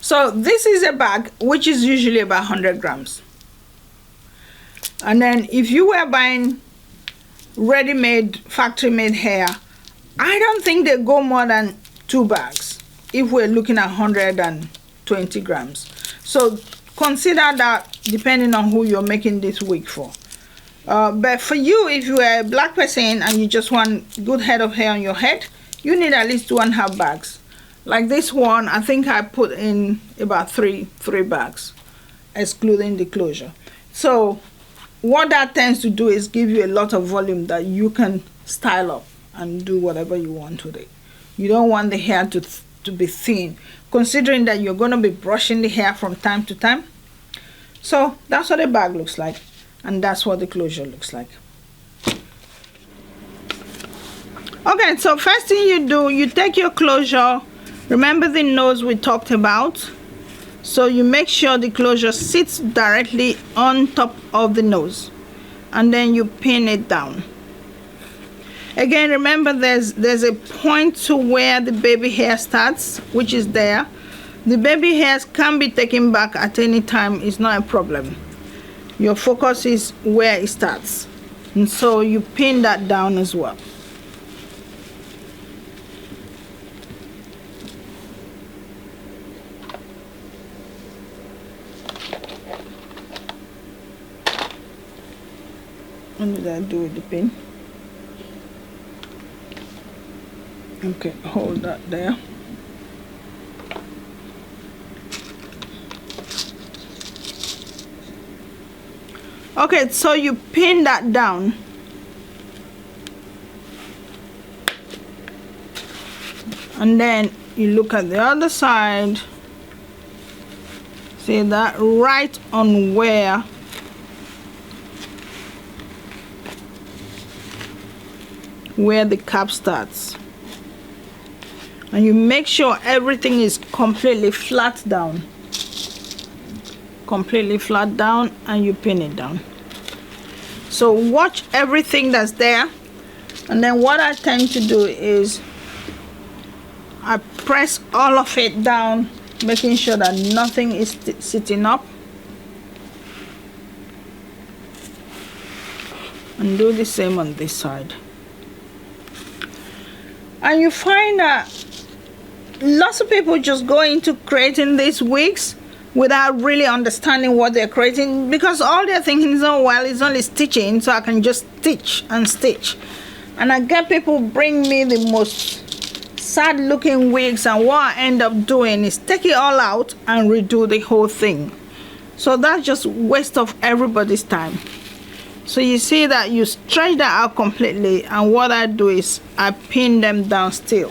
So this is a bag which is usually about 100 grams. And then if you were buying ready-made, factory-made hair, I don't think they go more than 2 bags if we're looking at 120 grams. So consider that depending on who you're making this wig for. But for you, if you are a black person and you just want good head of hair on your head, you need at least 2.5 bags. Like this one, I think I put in about three bags, excluding the closure. So what that tends to do is give you a lot of volume that you can style up and do whatever you want with it. You don't want the hair to be thin, considering that you're going to be brushing the hair from time to time. So that's what the bag looks like, and that's what the closure looks like. Okay, so first thing you do, you take your closure. Remember the nose we talked about? So you make sure the closure sits directly on top of the nose, and then you pin it down. Again, remember there's a point to where the baby hair starts, which is there. The baby hairs can be taken back at any time, it's not a problem. Your focus is where it starts, and so you pin that down as well. What did I do with the pin? Okay, hold that there. Okay, so you pin that down. And then you look at the other side. See that right on where the cap starts, and you make sure everything is completely flat down, and you pin it down. So watch everything that's there, and then what I tend to do is I press all of it down, making sure that nothing is sitting up, and do the same on this side. And you find that lots of people just go into creating these wigs without really understanding what they're creating, because all they're thinking is, oh well, it's only stitching, so I can just stitch and stitch. And I get people bring me the most sad looking wigs, and what I end up doing is take it all out and redo the whole thing. So that's just waste of everybody's time. So you see that you stretch that out completely, and what I do is I pin them down still.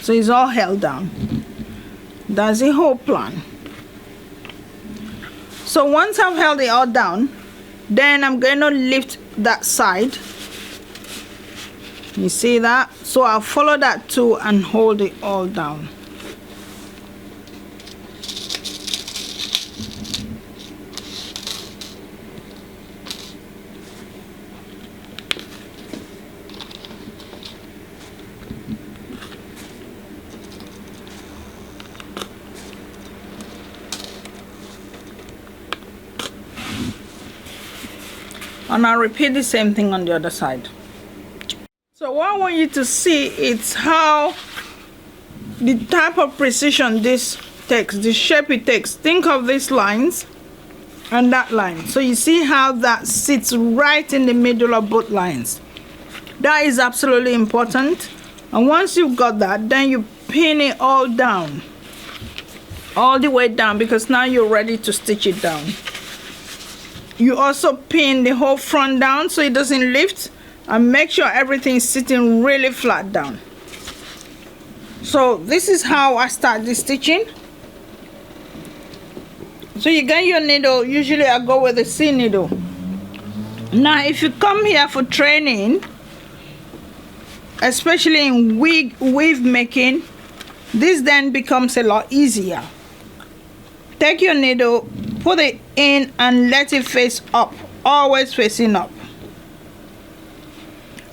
So it's all held down. That's the whole plan. So once I've held it all down, then I'm going to lift that side. You see that? So I'll follow that too and hold it all down. And I'll repeat the same thing on the other side. So what I want you to see is how the type of precision this takes, the shape it takes. Think of these lines and that line. So you see how that sits right in the middle of both lines. That is absolutely important. And once you've got that, then you pin it all down, all the way down, because now you're ready to stitch it down. You also pin the whole front down so it doesn't lift, and make sure everything is sitting really flat down. So this is how I start the stitching. So you get your needle. Usually I go with a C needle. Now if you come here for training, especially in wig making, this then becomes a lot easier. Take your needle, put it in and let it face up always facing up.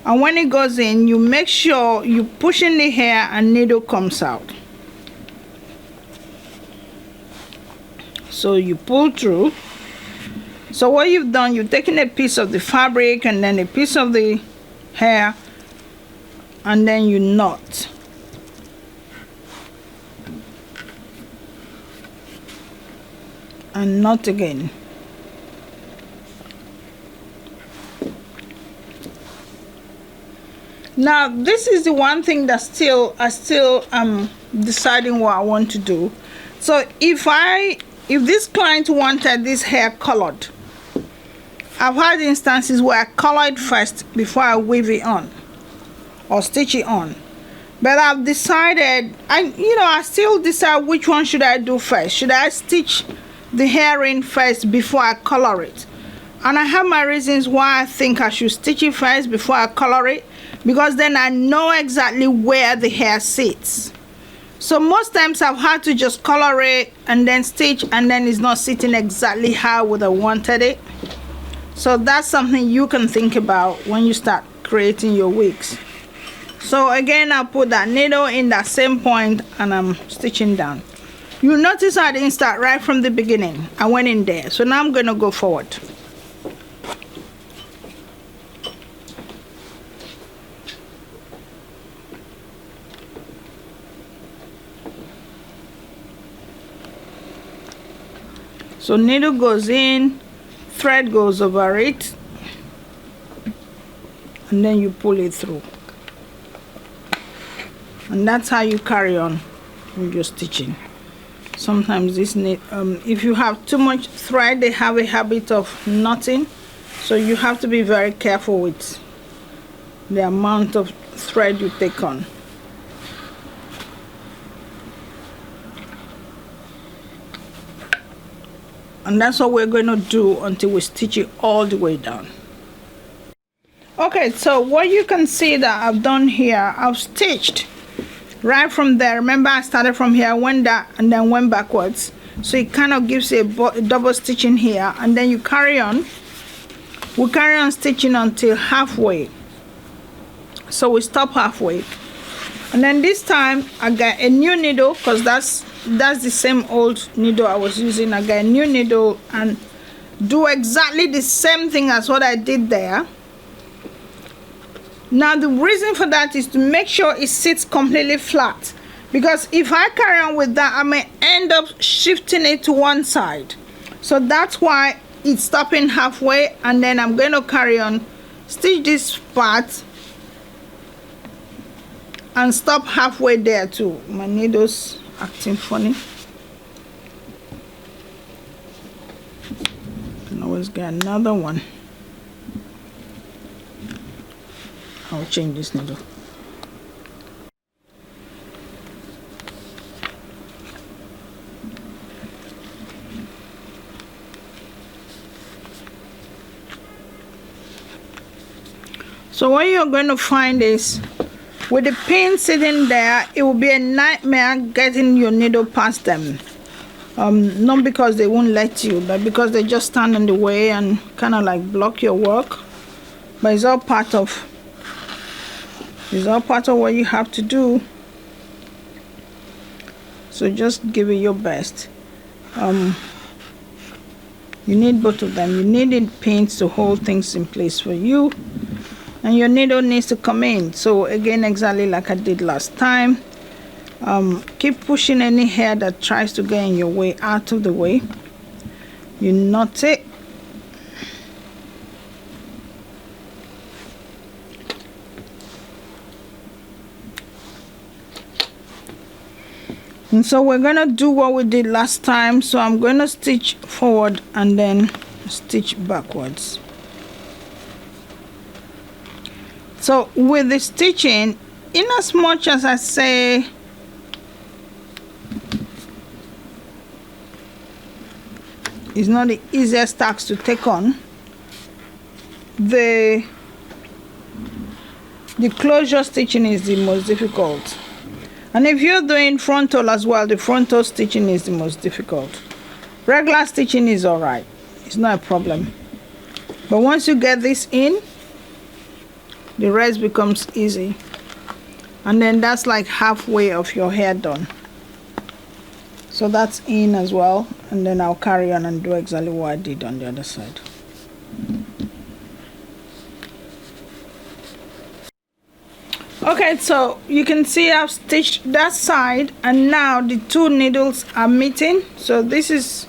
And when it goes in, you make sure you push in the hair and needle comes out. So you pull through. So what you've done, you've taken a piece of the fabric and then a piece of the hair, and then you knot. And knot again. Now this is the one thing that I still am deciding what I want to do. So if this client wanted this hair colored, I've had instances where I color it first before I weave it on or stitch it on. But I've decided, I still decide which one should I do first. Should I stitch the hair in first before I color it? And I have my reasons why I think I should stitch it first before I color it, because then I know exactly where the hair sits. So most times I've had to just color it and then stitch, and then it's not sitting exactly how I would have wanted it. So that's something you can think about when you start creating your wigs. So again, I'll put that needle in that same point and I'm stitching down. You'll notice I didn't start right from the beginning. I went in there. So now I'm going to go forward. So needle goes in, thread goes over it, and then you pull it through. And that's how you carry on with your stitching. Sometimes this if you have too much thread, they have a habit of knotting, so you have to be very careful with the amount of thread you take on. And that's what we're going to do until we stitch it all the way down. Okay, so what you can see that I've done here, I've stitched right from there. Remember, I started from here, went down and then went backwards, so it kind of gives you a double stitching here, and then you carry on. We carry on stitching until halfway, so we stop halfway, and then this time I got a new needle, because that's the same old needle I was using. I got a new needle and do exactly the same thing as what I did there. Now the reason for that is to make sure it sits completely flat, because if I carry on with that, I may end up shifting it to one side. So that's why it's stopping halfway, and then I'm going to carry on, stitch this part and stop halfway there too. My needle's acting funny. Can always get another one. I'll change this needle. So what you're going to find is, with the pin sitting there, it will be a nightmare getting your needle past them. Not because they won't let you, but because they just stand in the way and kind of like block your work. But it's all part of what you have to do. So just give it your best. You need both of them. You need pins to hold things in place for you, and your needle needs to come in. So again, exactly like I did last time, keep pushing any hair that tries to get in your way out of the way. You knot it. And so we're going to do what we did last time. So I'm going to stitch forward and then stitch backwards. So with the stitching, in as much as I say it's not the easiest task to take on, the closure stitching is the most difficult. And if you're doing frontal as well, the frontal stitching is the most difficult. Regular stitching is all right. It's not a problem. But once you get this in, the rest becomes easy. And then that's like halfway of your hair done. So that's in as well, and then I'll carry on and do exactly what I did on the other side. Okay, so you can see I've stitched that side, and now the two needles are meeting. So this is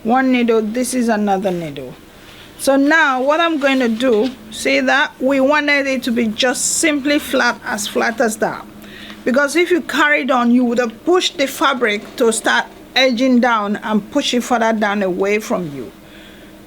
one needle, this is another needle. So now what I'm going to do, see that we wanted it to be just simply flat as that, because if you carried on, you would have pushed the fabric to start edging down and push it further down away from you.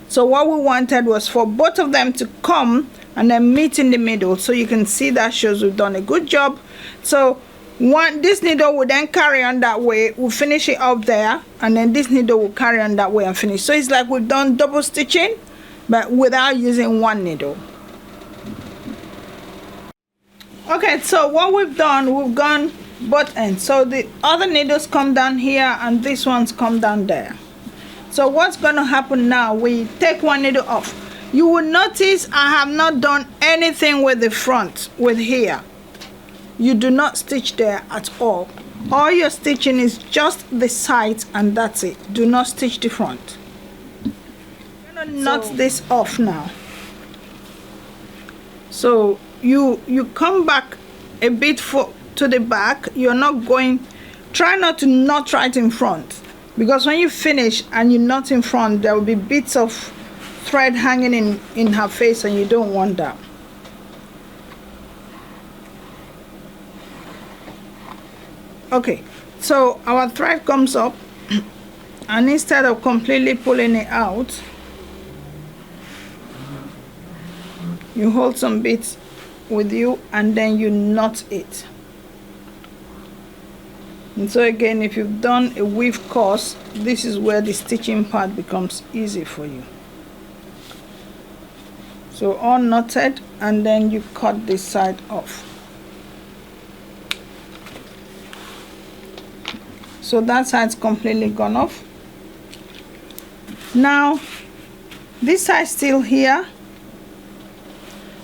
So what we wanted was for both of them to come and then meet in the middle. So you can see that shows we've done a good job. So this needle will then carry on that way, we'll finish it up there, and then this needle will carry on that way and finish. So it's like we've done double stitching but without using one needle. Okay, so what we've done, we've gone both ends. So the other needles come down here and these ones come down there. So what's going to happen now, we take one needle off. You will notice I have not done anything with the front, with here. You do not stitch there at all. All you're stitching is just the sides, and that's it. Do not stitch the front. I'm going to knot this off now. So you come back a bit to the back. You're not going, try not to knot right in front, because when you finish and you knot in front, there will be bits of thread hanging in her face, and you don't want that. Okay, so our thread comes up, and instead of completely pulling it out, you hold some bits with you and then you knot it. And so again, if you've done a weave course, this is where the stitching part becomes easy for you. So all knotted, and then you cut this side off. So that side's completely gone off. Now this side's still here,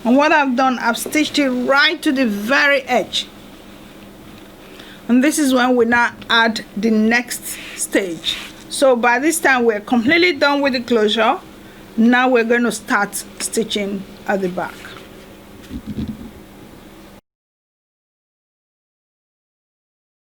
and what I've done, I've stitched it right to the very edge. And this is when we now add the next stage. So by this time we're completely done with the closure. Now we're going to start stitching at the back.